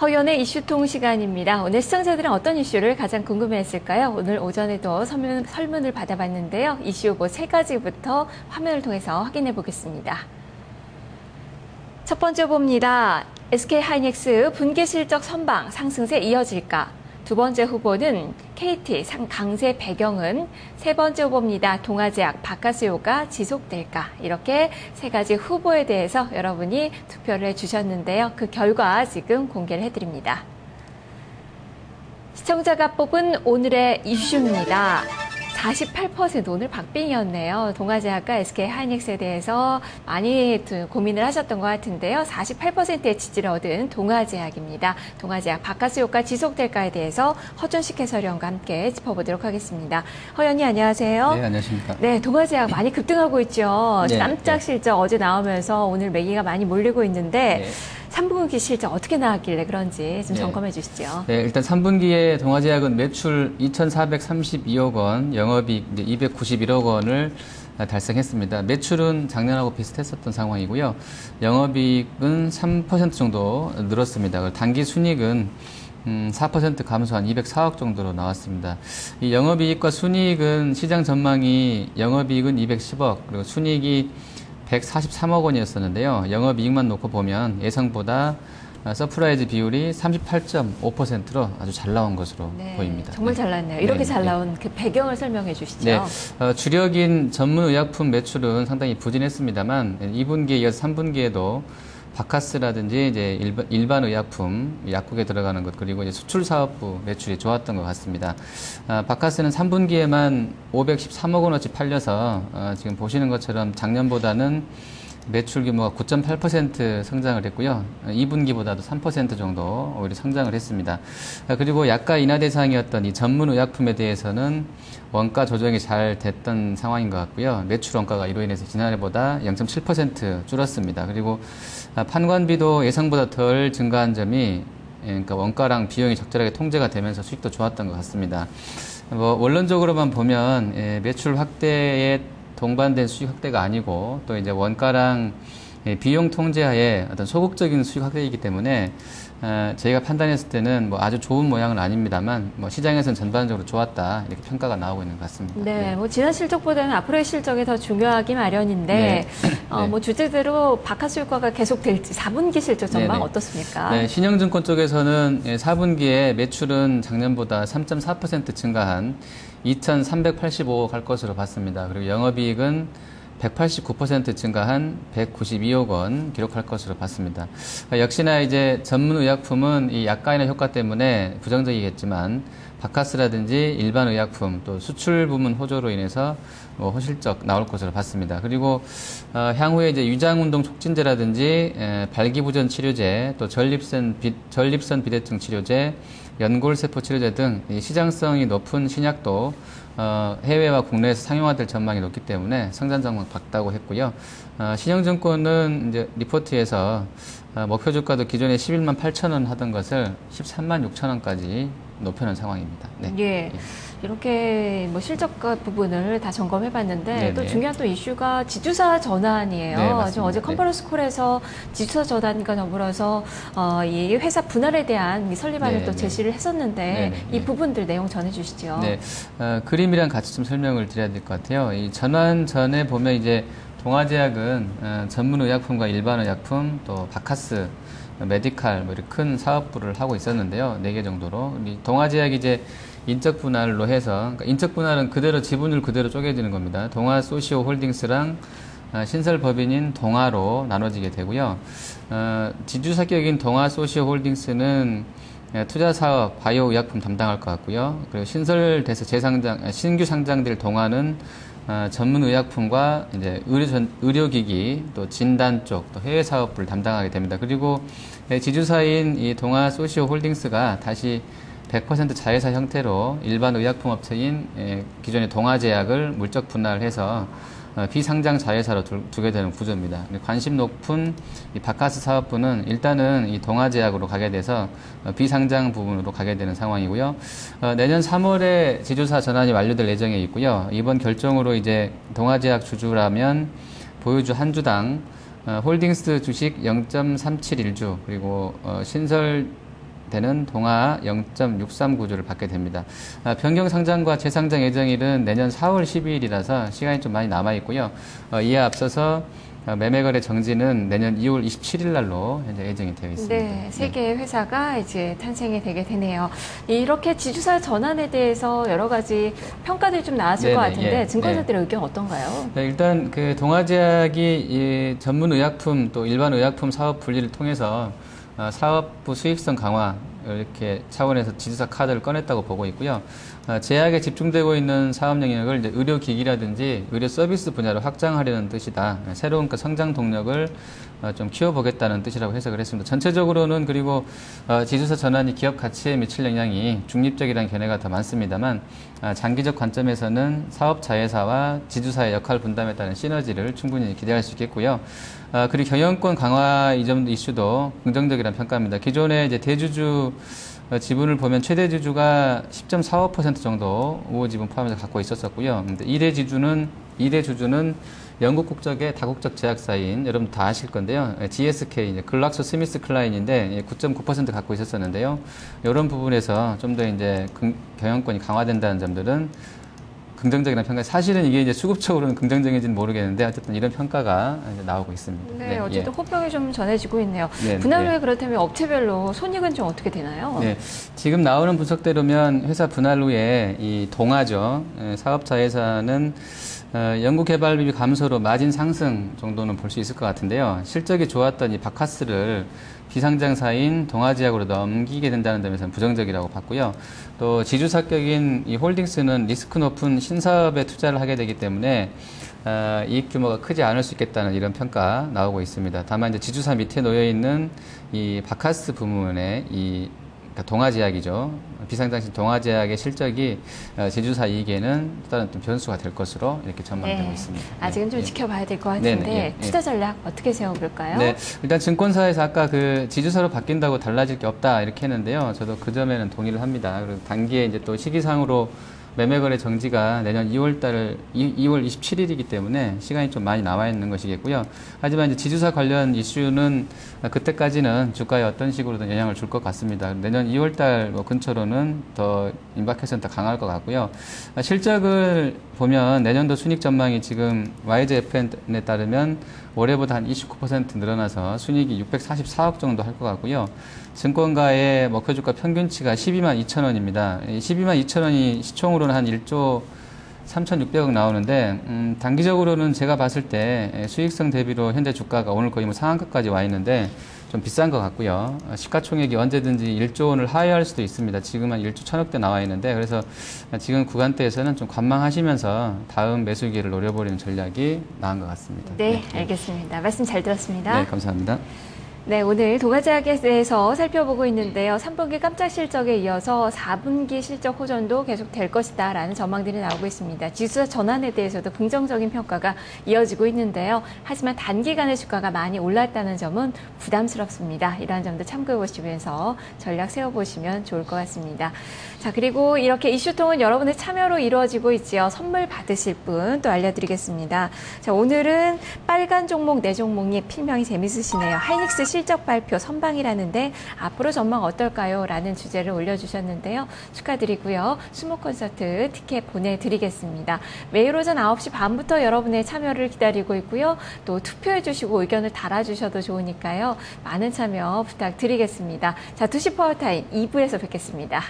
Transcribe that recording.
허연의 이슈통 시간입니다. 오늘 시청자들은 어떤 이슈를 가장 궁금해했을까요? 오늘 오전에도 설문을 받아봤는데요. 이슈 후보 3가지부터 화면을 통해서 확인해 보겠습니다. 첫 번째 후보입니다. SK하이닉스 분기 실적 선방 상승세 이어질까? 두 번째 후보는 KT 강세 배경은, 세 번째 후보입니다. 동아제약 바카스요가 지속될까? 이렇게 3가지 후보에 대해서 여러분이 투표를 해주셨는데요. 그 결과 지금 공개를 해드립니다. 시청자가 뽑은 오늘의 이슈입니다. 48% 오늘 박빙이었네요. 동아제약과 SK하이닉스에 대해서 많이 고민을 하셨던 것 같은데요. 48%의 지지를 얻은 동아제약입니다. 동아제약 바카스효과 지속될까에 대해서 허준식 해설위원과 함께 짚어보도록 하겠습니다. 허연이 안녕하세요. 네, 안녕하십니까. 네, 동아제약 많이 급등하고 있죠. 네, 깜짝 실적 어제 나오면서 오늘 매기가 많이 몰리고 있는데 네. 3분기 실적 어떻게 나왔길래 그런지 좀 점검해 주시죠. 네, 일단 3분기에 동아제약은 매출 2,432억 원, 영업이익 291억 원을 달성했습니다. 매출은 작년하고 비슷했었던 상황이고요. 영업이익은 3% 정도 늘었습니다. 단기 순이익은 4% 감소한 204억 정도로 나왔습니다. 이 영업이익과 순이익은 시장 전망이 영업이익은 210억, 그리고 순이익이 143억 원이었었는데요. 영업이익만 놓고 보면 예상보다 서프라이즈 비율이 38.5%로 아주 잘 나온 것으로 보입니다. 정말 잘 나왔네요. 이렇게 잘 나온 그 배경을 설명해 주시죠. 네, 주력인 전문의약품 매출은 상당히 부진했습니다만 2분기에 이어서 3분기에도 바카스라든지 이제 일반 의약품, 약국에 들어가는 것, 그리고 이제 수출 사업부 매출이 좋았던 것 같습니다. 바카스는 3분기에만 513억 원어치 팔려서 지금 보시는 것처럼 작년보다는 매출 규모가 9.8% 성장을 했고요. 2분기보다도 3% 정도 오히려 성장을 했습니다. 그리고 약가 인하 대상이었던 이 전문 의약품에 대해서는 원가 조정이 잘 됐던 상황인 것 같고요. 매출 원가가 이로 인해서 지난해보다 0.7% 줄었습니다. 그리고 판관비도 예상보다 덜 증가한 점이, 그러니까 원가랑 비용이 적절하게 통제가 되면서 수익도 좋았던 것 같습니다. 원론적으로만 보면 매출 확대에 동반된 수익 확대가 아니고, 또 이제 원가랑 비용 통제하에 어떤 소극적인 수익 확대이기 때문에 저희가 판단했을 때는 아주 좋은 모양은 아닙니다만 시장에서는 전반적으로 좋았다, 이렇게 평가가 나오고 있는 것 같습니다. 네, 지난 실적보다는 앞으로의 실적이 더 중요하기 마련인데 주제대로 바카스효과가 계속 될지 4분기 실적 전망 어떻습니까? 네, 신영증권 쪽에서는 4분기에 매출은 작년보다 3.4% 증가한 2,385억 할 것으로 봤습니다. 그리고 영업이익은 189% 증가한 192억 원 기록할 것으로 봤습니다. 역시나 이제 전문 의약품은 이 약가 인하 효과 때문에 부정적이겠지만 바카스라든지 일반 의약품, 또 수출 부문 호조로 인해서 호실적 나올 것으로 봤습니다. 그리고 향후에 이제 위장운동 촉진제라든지 발기부전 치료제, 또 전립선 비대증 치료제, 연골세포 치료제 등 시장성이 높은 신약도 해외와 국내에서 상용화될 전망이 높기 때문에 성장 전망 밝다고 했고요. 신영증권은 이제 리포트에서 목표 주가도 기존에 11만 8천 원 하던 것을 13만 6천 원까지 높여놓은 상황입니다. 네. 예. 이렇게 실적과 부분을 다 점검해봤는데 또 중요한 또 이슈가 지주사 전환이에요. 네, 지금 어제 컨퍼런스 콜에서 지주사 전환과 더불어서 이 회사 분할에 대한 설립안을 또 제시를 했었는데 이 부분들 내용 전해주시죠. 네, 그림이랑 같이 좀 설명을 드려야 될 것 같아요. 이 전환 전에 보면 이제 동아제약은 전문 의약품과 일반 의약품, 또 바카스, 메디칼 이렇게 큰 사업부를 하고 있었는데요. 4개 정도로. 동아제약이 이제 인적 분할로 해서, 그러니까 인적 분할은 그대로 지분을 그대로 쪼개지는 겁니다. 동아 소시오 홀딩스랑 신설 법인인 동아로 나눠지게 되고요. 지주사격인 동아 소시오 홀딩스는 투자 사업, 바이오 의약품 담당할 것 같고요. 그리고 신설돼서 신규 상장될 동아는 전문 의약품과 이제 의료기기, 또 진단 쪽, 또 해외 사업부를 담당하게 됩니다. 그리고 지주사인 이 동아 소시오 홀딩스가 다시 100% 자회사 형태로 일반 의약품 업체인 기존의 동아제약을 물적 분할해서 비상장 자회사로 두게 되는 구조입니다. 관심 높은 이 바카스 사업부는 일단은 이 동아제약으로 가게 돼서 비상장 부분으로 가게 되는 상황이고요. 내년 3월에 지주사 전환이 완료될 예정에 있고요. 이번 결정으로 이제 동아제약 주주라면 보유주 한 주당 홀딩스 주식 0.371주, 그리고 신설 되는 동아 0.63 구주를 받게 됩니다. 변경 상장과 재상장 예정일은 내년 4월 12일이라서 시간이 좀 많이 남아 있고요. 이에 앞서서 매매거래 정지는 내년 2월 27일 날로 현재 예정이 되어 있습니다. 네, 세 개의 회사가 이제 탄생이 되게 되네요. 이렇게 지주사 전환에 대해서 여러 가지 평가들이 좀 나왔을 것 같은데 증권사들의 의견 어떤가요? 네, 일단 그 동아제약이 이 전문 의약품 또 일반 의약품 사업 분리를 통해서 사업부 수익성 강화 이렇게 차원에서 지주사 카드를 꺼냈다고 보고 있고요. 제약에 집중되고 있는 사업 영역을 이제 의료기기라든지 의료 서비스 분야로 확장하려는 뜻이다. 새로운 그 성장 동력을 좀 키워보겠다는 뜻이라고 해석을 했습니다. 전체적으로는 그리고 지주사 전환이 기업 가치에 미칠 영향이 중립적이라는 견해가 더 많습니다만 장기적 관점에서는 사업 자회사와 지주사의 역할 분담에 따른 시너지를 충분히 기대할 수 있겠고요. 그리고 경영권 강화 이 점도 이슈도 긍정적이라는 평가입니다. 기존에 이제 대주주 지분을 보면 최대 주주가 10.45% 정도 우호 지분 포함해서 갖고 있었었고요. 근데 2대 주주는 영국 국적의 다국적 제약사인 여러분 다 아실 건데요. GSK 이제 글락소 스미스 클라인인데 9.9% 갖고 있었었는데요. 이런 부분에서 좀 더 이제 경영권이 강화된다는 점들은 긍정적이라는 평가. 사실은 이게 이제 수급적으로는 긍정적인지는 모르겠는데 어쨌든 이런 평가가 이제 나오고 있습니다. 네, 어쨌든 호평이 좀 전해지고 있네요. 네, 분할 후에 그렇다면 업체별로 손익은 좀 어떻게 되나요? 네, 지금 나오는 분석대로면 회사 분할 후에 이 동아죠. 사업자 회사는 연구개발비 감소로 마진 상승 정도는 볼 수 있을 것 같은데요. 실적이 좋았던 이 바카스를 비상장사인 동아제약으로 넘기게 된다는 점에서는 부정적이라고 봤고요. 또 지주사격인 이 홀딩스는 리스크 높은 신사업에 투자를 하게 되기 때문에 이익 규모가 크지 않을 수 있겠다는 이런 평가 나오고 있습니다. 다만 이제 지주사 밑에 놓여 있는 이 바카스 부문의 그러니까 동아제약이죠. 비상장신 동아제약의 실적이 지주사 이익에는 또 다른 좀 변수가 될 것으로 이렇게 전망되고 있습니다. 아직은 좀 지켜봐야 될 것 같은데 투자 전략 어떻게 세워볼까요? 네, 일단 증권사에서 아까 그 지주사로 바뀐다고 달라질 게 없다 이렇게 했는데요. 저도 그 점에는 동의를 합니다. 그리고 단기에 이제 또 시기상으로 매매거래 정지가 내년 2월 27일이기 때문에 시간이 좀 많이 남아 있는 것이겠고요. 하지만 이제 지주사 관련 이슈는 그때까지는 주가에 어떤 식으로든 영향을 줄 것 같습니다. 내년 2월 달 근처로는 더 임박해서는 더 강할 것 같고요. 실적을 보면 내년도 순익 전망이 지금 YGFN에 따르면 올해보다 한 29% 늘어나서 순익이 644억 정도 할 것 같고요. 증권가의 목표주가 평균치가 12만 2천 원입니다. 12만 2천 원이 시총으로는 한 1조 3,600억 나오는데 단기적으로는 제가 봤을 때 수익성 대비로 현재 주가가 오늘 거의 뭐 상한가까지 와 있는데 좀 비싼 것 같고요. 시가총액이 언제든지 1조 원을 하회할 수도 있습니다. 지금 한 1조 1,000억대 나와 있는데 그래서 지금 구간대에서는 좀 관망하시면서 다음 매수 기회를 노려보리는 전략이 나은 것 같습니다. 네, 알겠습니다. 말씀 잘 들었습니다. 네, 감사합니다. 네, 오늘 동아제약에 대해서 살펴보고 있는데요. 3분기 깜짝 실적에 이어서 4분기 실적 호전도 계속 될 것이다 라는 전망들이 나오고 있습니다. 지수사 전환에 대해서도 긍정적인 평가가 이어지고 있는데요. 하지만 단기간에 주가가 많이 올랐다는 점은 부담스럽습니다. 이러한 점도 참고해 보시면서 전략 세워보시면 좋을 것 같습니다. 자, 그리고 이렇게 이슈통은 여러분의 참여로 이루어지고 있지요. 선물 받으실 분 또 알려드리겠습니다. 자, 오늘은 빨간 종목 4종목이 필명이 재밌으시네요. 하이닉스 실적 발표 선방이라는데 앞으로 전망 어떨까요? 라는 주제를 올려주셨는데요. 축하드리고요. 수목 콘서트 티켓 보내드리겠습니다. 매일 오전 9시 반부터 여러분의 참여를 기다리고 있고요. 또 투표해주시고 의견을 달아주셔도 좋으니까요. 많은 참여 부탁드리겠습니다. 자, 2시 파워타임 2부에서 뵙겠습니다.